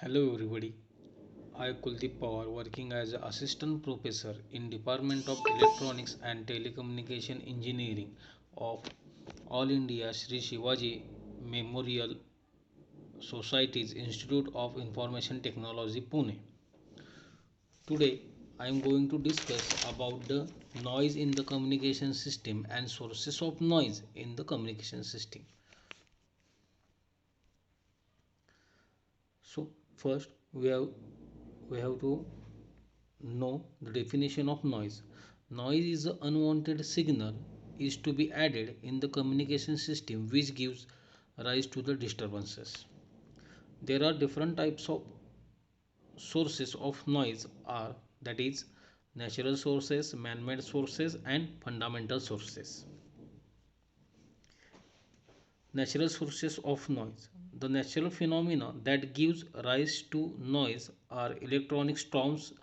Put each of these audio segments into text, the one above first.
Hello everybody. I Kuldeep Pawar working as an assistant professor in Department of Electronics and Telecommunication Engineering of All India Sri Shivaji Memorial Society's Institute of Information Technology Pune. Today I am going to discuss about the noise in the communication system and sources of noise in the communication system. So first we have to know the definition of noise. Noise is an unwanted signal is to be added in the communication system which gives rise to the disturbances. There are different types of sources of noise are that is natural sources, man-made sources and fundamental sources. Natural sources of noise. The natural phenomena that gives rise to noise are electronic storms,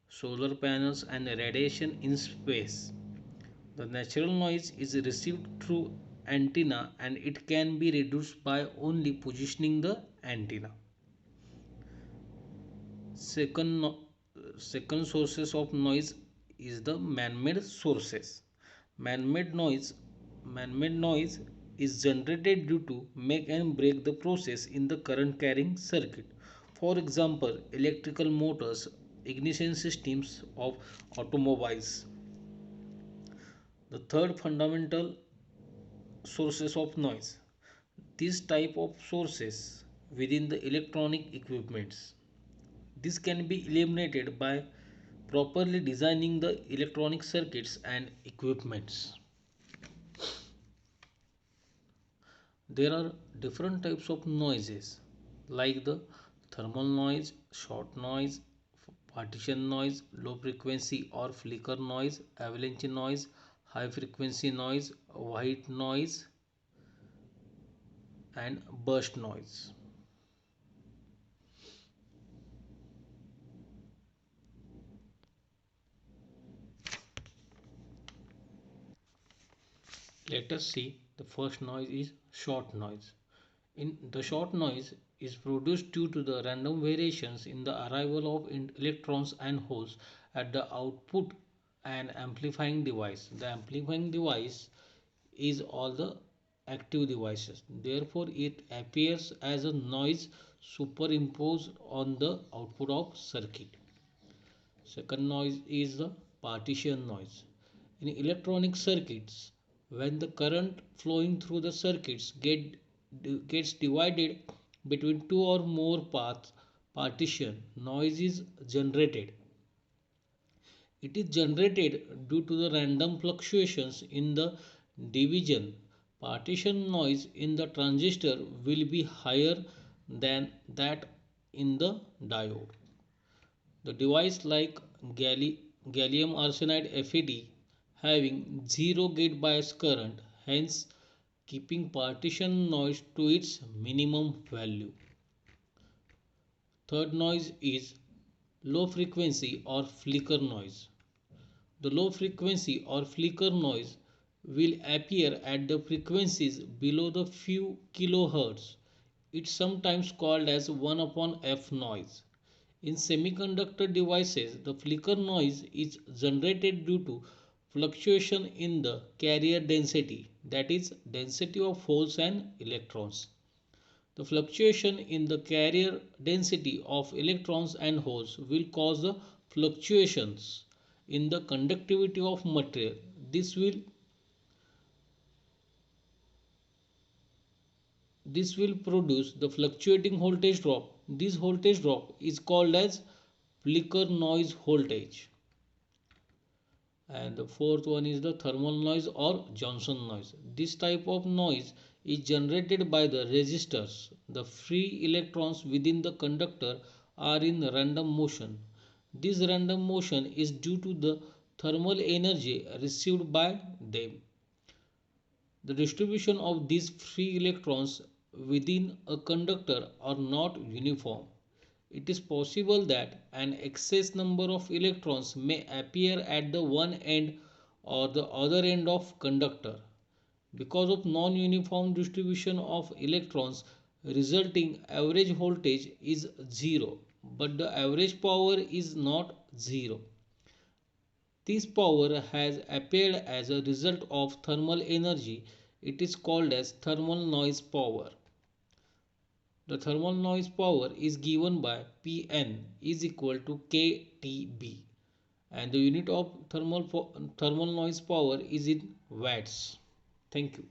solar panels and radiation in space. The natural noise is received through antenna and it can be reduced by only positioning the antenna. Second, second sources of noise is the man-made sources. Man-made noise, man-made noise is generated due to make and break the process in the current carrying circuit. For example, electrical motors, ignition systems of automobiles. The third fundamental sources of noise. This type of sources within the electronic equipments. This can be eliminated by properly designing the electronic circuits and equipments. There are different types of noises like the thermal noise, short noise, partition noise, low frequency or flicker noise, avalanche noise, high frequency noise, white noise and burst noise. Let us see the first noise is short noise. In the short noise is produced due to the random variations in the arrival of electrons and holes at the output and amplifying device. The amplifying device is all the active devices. Therefore, it appears as a noise superimposed on the output of circuit. Second noise is the partition noise. In electronic circuits, when the current flowing through the circuits gets divided between two or more paths, partition noise is generated. It is generated due to the random fluctuations in the division. Partition noise in the transistor will be higher than that in the diode. The device like gallium arsenide FET having zero gate bias current, hence keeping partition noise to its minimum value. Third noise is low frequency or flicker noise. The low frequency or flicker noise will appear at the frequencies below the few kilohertz. It's sometimes called as 1 upon f noise. In semiconductor devices, the flicker noise is generated due to fluctuation in the carrier density, that is, density of holes and electrons. The fluctuation in the carrier density of electrons and holes will cause the fluctuations in the conductivity of material. This will produce the fluctuating voltage drop. This voltage drop is called as flicker noise voltage. And the fourth one is the thermal noise or Johnson noise. This type of noise is generated by the resistors. The free electrons within the conductor are in random motion. This random motion is due to the thermal energy received by them. The distribution of these free electrons within a conductor are not uniform. It is possible that an excess number of electrons may appear at the one end or the other end of conductor. Because of non-uniform distribution of electrons, resulting average voltage is 0, but the average power is not 0. This power has appeared as a result of thermal energy. It is called as thermal noise power. The thermal noise power is given by Pn is equal to KTB, and the unit of thermal noise power is in watts. Thank you.